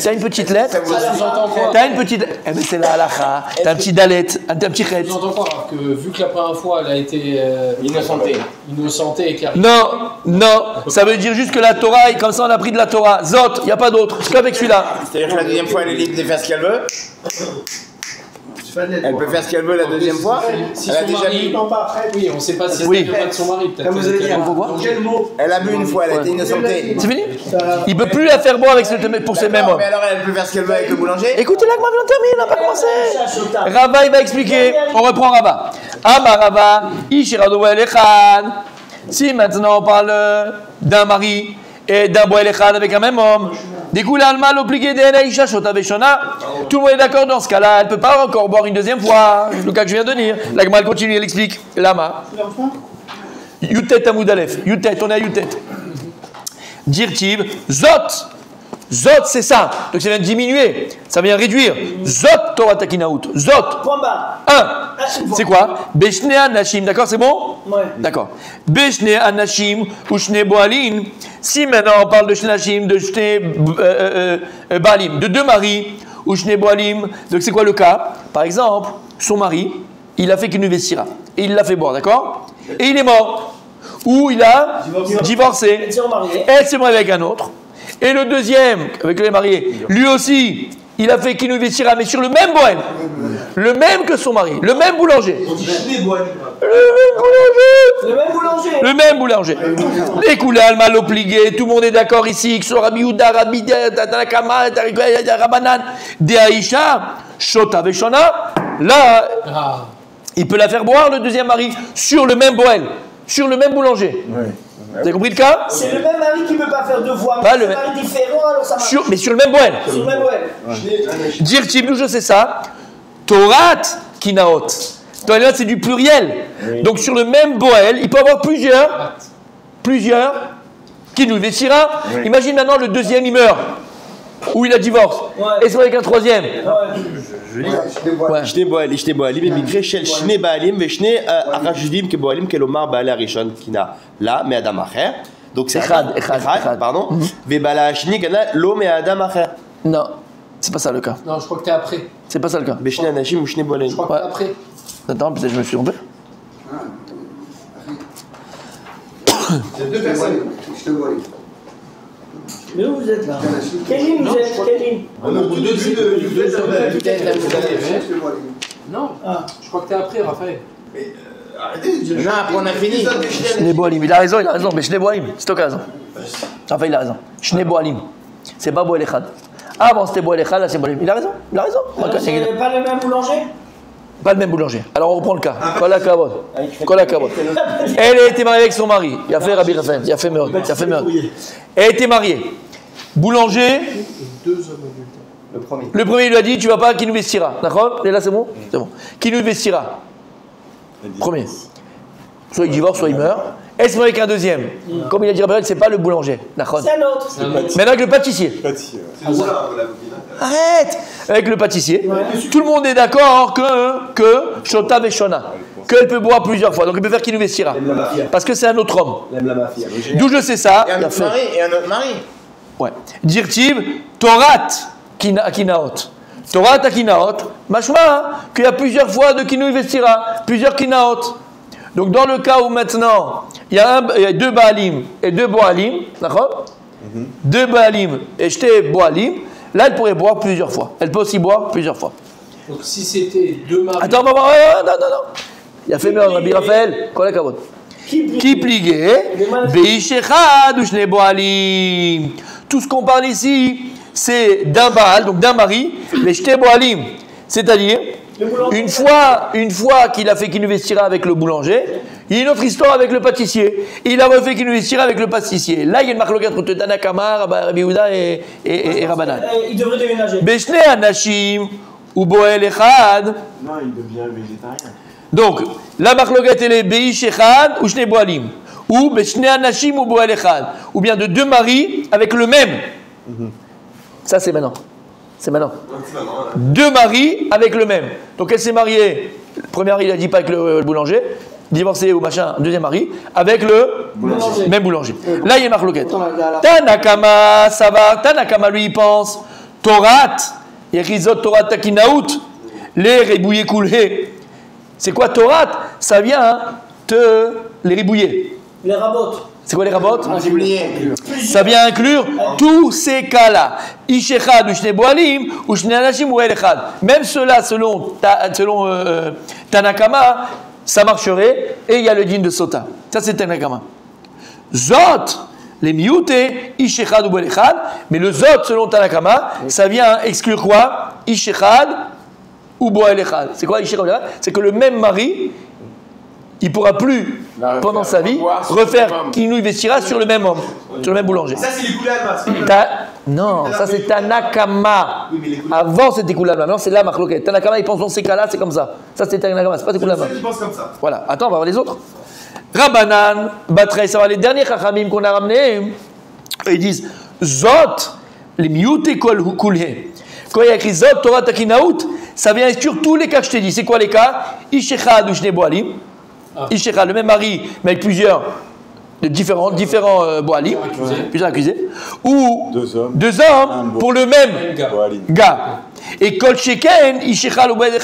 T'as une petite lettre. Ça sous-entend quoi? T'as une petite. Eh ben c'est la halakha. T'as un petit dalet, un petit chet. Ça sous-entend quoi? Que vu que la première fois elle a été innocentée et qu'elle Non, ça veut dire juste que la Torah, et comme ça on a pris de la Torah. Zot, il n'y a pas d'autre. C'est qu'avec celui-là. C'est-à-dire que la deuxième fois, elle est libre de faire ce qu'elle veut. Elle peut faire ce qu'elle veut la deuxième fois. Si Elle a son déjà mari, bu. oui, on ne sait pas si Oui. c'était pas de son mari. Peut-être Comme vous allez dire. Quel mot? Elle a bu une fois, elle a été innocentée. C'est fini. Il ne peut plus la faire boire avec pour ces mêmes hommes. Mais alors elle peut faire ce qu'elle veut avec le boulanger. Écoutez là que ma vie on termine, on n'a pas commencé. Rava il va expliquer. On reprend Rava. Ama Rava, Ishirado Echan. Si maintenant on parle d'un mari et d'un Boel Echad avec un même homme, du coup l'alma l'obligé d'Enaïcha Shota Veshona, tout le monde est d'accord dans ce cas-là, elle ne peut pas encore boire une deuxième fois, le cas que je viens de dire. La Gemara continue, elle explique. Lama. Yutet Amoud Aleph. Yutet, on est à Yutet. Dirtiv, Zot. Zot, c'est ça. Donc ça vient diminuer, ça vient réduire. Zot Torah Takinaout. Zot. Point barre. 1. C'est quoi? Beshne Anashim, d'accord, c'est bon? Ouais. D'accord. Beshne Anashim ou Shne Boalin. Si maintenant on parle de Shne Anashim, de Shne Balim, de deux maris, ou Shne Boalim, donc c'est quoi le cas? Par exemple, son mari, il a fait qu'une vestira, et il l'a fait boire, d'accord? Et il est mort. Ou il a divorcé. Elle s'est mariée avec un autre. Et le deuxième, avec les mariés, lui aussi, il a fait qu'il nous vestira, mais sur le même bohème. Le même que son mari, le même boulanger. Le même boulanger. Les couleurs, mal obligué, tout le monde est d'accord ici, que ce soit Rabbi Yehuda, Rabbi Tanakama, Rabanan, Deaïcha, Shota Veshona, là, il peut la faire boire, le deuxième mari, sur le même bohème, sur le même boulanger. Vous avez compris le cas? C'est le même mari qui ne peut pas faire deux fois, Pas mais le c'est même. un mari différent, alors ça marche. Mais sur le même bohème. Sur le même ouais. Dire Tibnou, je sais ça. Torat Kinaot. Torat, c'est du pluriel. Oui. Donc sur le même bohème, il peut y avoir plusieurs qui nous vestira. Oui. Imagine maintenant le deuxième, il meurt. Ou il a divorce. Ouais. Et c'est avec un troisième. שני בועלים במקרה של שני בעלים ושני החשודים כבועלים כלומר בעלי הראשון קינה לה מאדם אחר. Donc c'est אחד, pardon. ובעל השני קנה לא מאדם אחר. Non, c'est pas ça le cas. Non, je crois que t'es après. C'est pas ça le cas. בשני אנשים ושני בועלים. Je crois que t'es après. Attends, peut-être que je me suis trompé. C'est deux personnes. Mais où vous êtes là? Quelle ligne vous êtes? Quelle ligne? On est au bout de Non, je crois que t'es après, Raphaël. Non, après on a fini. Shne Boalim, il a raison, mais Shne Boalim, c'est l'occasion. Raphaël, il a raison. Shne Boalim, c'est pas Boel Echad. Avant c'était Boel Echad, là c'est Boalim. Il a raison. C'est pas le même boulanger? Pas le même boulanger. Alors on reprend le cas. Kola Kavod. Elle a été mariée avec son mari. Il a fait Rabbi Raphaël. Il a fait Meod. Elle a été mariée. Boulanger. Deux hommes adultes. Le premier lui a dit tu vas pas, qui nous vestira. D'accord? Et là c'est bon? C'est bon. Qui nous vestira? Premier. Soit il divorce, soit il meurt. Elle se marie avec un deuxième. Comme il a dit Rabbi, c'est pas le boulanger. D'accord? C'est un autre. Maintenant avec le pâtissier. Arrête! Avec le pâtissier. Tout le monde est d'accord que Shota Veshona. Qu'elle peut boire plusieurs fois. Donc il peut faire qu'il nous vestira. Parce que c'est un autre homme. D'où je sais ça? Et un autre mari, et un autre mari. Ouais. Dirtiv, Torat Kinaot. Torat Kinaot. Machma, qu'il y a plusieurs fois de qui nous vestira. Plusieurs Kinaot. Donc dans le cas où maintenant, il y a deux Baalim et deux Boalim. D'accord? Deux Baalim et jeté Boalim. Là, elle pourrait boire plusieurs fois. Elle peut aussi boire plusieurs fois. Donc si c'était deux maris... Attends, non. Il a fait mieux, Rabbi Raphaël. Kola Kavod. Qui pliguait Beishechad ou Shne Boalim. Tout ce qu'on parle ici, c'est d'un Baal, donc d'un mari, mais Shte Boalim. C'est-à-dire, une fois qu'il a fait qu'il nous vestira avec le boulanger, il y a une autre histoire avec le pâtissier. Il a refait qu'il nous vestira avec le pâtissier. Là, il y a une marloquette entre Tanakama, Rabbi Yehuda et Rabbanan. Il devrait déménager. Beshne Anashim ou Boel Echad. Non, il devient végétarien. Donc, la marloquette, elle est Beish Echad ou Shne Boalim. Ou Beshne Anashim ou Boel Echad. Ou bien de deux maris avec le même. Ça, c'est maintenant. Deux maris avec le même. Donc elle s'est mariée, le premier mari il a dit pas avec le boulanger, divorcé ou machin, deuxième mari, avec le même boulanger. Là il y a une marloquette. Tanakama, ça va, Tanakama lui il pense Torat, Yechizot Torat Takinaout, les ribouillés coulés. C'est quoi Torat? Ça vient les ribouiller. Les rabotes. C'est quoi les rabotes? Ça vient inclure tous ces cas-là. Ishechad ou Shne Boalim ou Shne Anashim ou El Echad. Même cela, selon Tanakama, ça marcherait et il y a le din de Sota. Ça c'est Tanakama. Zot, les miouté, Ishechad ou El Echad. Mais le Zot, selon Tanakama, ça vient exclure quoi? Ishechad ou Boel Echad. C'est quoi Ishechad ou Boel Echad? C'est que le même mari, il ne pourra plus, pendant sa vie, refaire Kinouï Vestira sur le même homme, sur le même boulanger. Ça, c'est les coulées Alma. Non, ça c'est Tanakama. Avant c'était Koulama, maintenant c'est la Marloquette. Tanakama, il pense dans ces cas-là, c'est comme ça. Ça c'est Tanakama, c'est pas des Koulama. C'est ceux qui pensent comme ça. Voilà, attends, on va voir les autres. Rabbanan, Batrei, ça va les derniers Chachamim qu'on a ramenés. Ils disent Zot, les miouté kol kulhe. Quand il y a écrit Zot, Torah Takinaout, ça vient exclure tous les cas que je t'ai dit. C'est quoi les cas? Ishechad ou Shne Boalim. Ishechad, le même mari, mais avec plusieurs différents Boalim, plusieurs accusés. Ou deux hommes pour le même gars. Et Kol Sheken, Ishechad ou Boalim.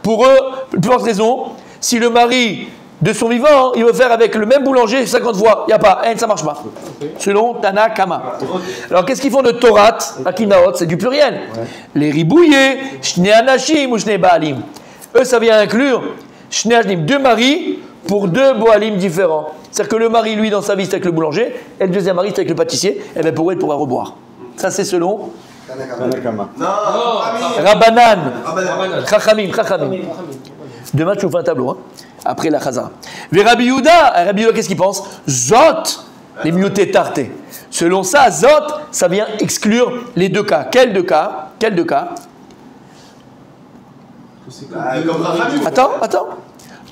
Pour eux, plus forte raison, si le mari de son vivant, il veut faire avec le même boulanger 50 fois, il n'y a pas, ça ne marche pas. Selon Tanakama. Alors qu'est-ce qu'ils font de Torat, Akinaot? C'est du pluriel. Les ribouillés, Shne Anashim ou Shne Baalim. Eux, ça vient inclure Shne Anashim, deux maris pour deux Boalim différents. C'est-à-dire que le mari, lui, dans sa vie, c'est avec le boulanger, et le deuxième mari, c'est avec le pâtissier, et bien pour eux, il pourra reboire. Ça, c'est selon Tanakama. Non, Rabbanan. Chachamim. Demain, tu nous fais un tableau, hein, après la Chazara. Rabbi Yehuda, qu'est-ce qu'il pense? Zot, les mioutés tartés. Selon ça, Zot, ça vient exclure les deux cas. Quels deux cas? Attends.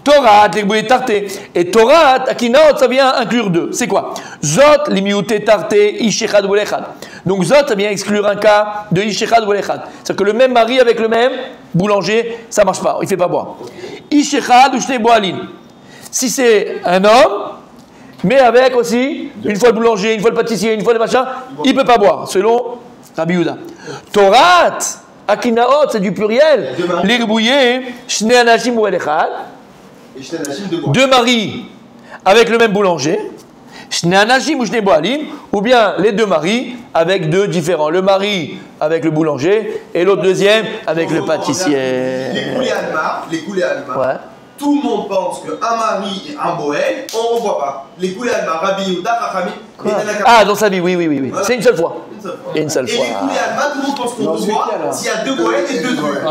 Torah, les mioutés tartés. Et Torah, Akinaot, ça vient inclure deux. C'est quoi? Zot, les mioutés tartés, Ishechad ou Echad. Donc Zot, ça vient exclure un cas de Ishechad ou Echad. C'est-à-dire que le même mari avec le même boulanger, ça ne marche pas, il ne fait pas boire. Ishechad ou Shne Boalim. Si c'est un homme, mais avec aussi une fois le boulanger, une fois le pâtissier, une fois le machin, il ne peut pas boire, selon Rabbi Yehuda. Torat, Akinaot, c'est du pluriel. Les ribouillés, Shne Anashim ou El Echad. Deux maris avec le même boulanger, Shne Anashim ou Shne Boalim, ou bien les deux maris avec deux différents. Le mari avec le boulanger et l'autre deuxième avec le pâtissier. Les coulées Alma. Ouais. Tout le monde pense qu'un mari et un Boel, on ne revoit pas. Les coulées Alma, Rabbi Yehuda, Chachamim, et Tanakama. Ah, dans sa vie, oui. Voilà. C'est une seule fois. Et une seule fois. Et les coulées Alma, tout le monde pense qu'on revoit s'il y a deux Boel et deux trucs.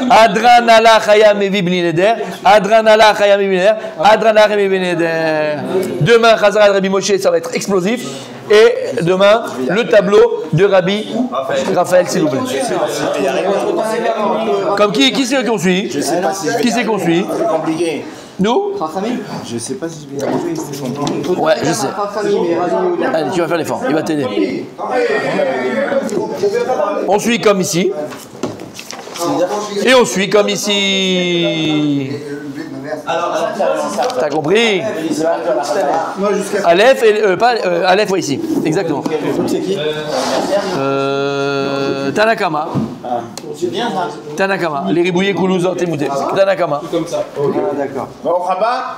Adran Allah Chayam Evi Bni Neder. Adran Allah Chayam Evi Neder. Adran Allah Chayam Evi Neder. Demain, Chazara de Rabbi Moshe, ça va être explosif. Et demain, le tableau de Rabbi Raphaël, s'il vous plaît. Comme qui c'est qu'on suit? Qui c'est qu'on suit? C'est compliqué. Nous? Je sais pas si je vais arriver, c'est compliqué. Ouais, je sais. Allez, tu vas faire l'effort, il va t'aider. On suit comme ici. Et on suit comme ici. T'as compris? Aleph, Aleph, ouais, ici. Exactement. Tanakama. Tanakama. Les ribouillés Koulouzot et Mouté. Tanakama. Comme ça. D'accord. Bon, Rabat.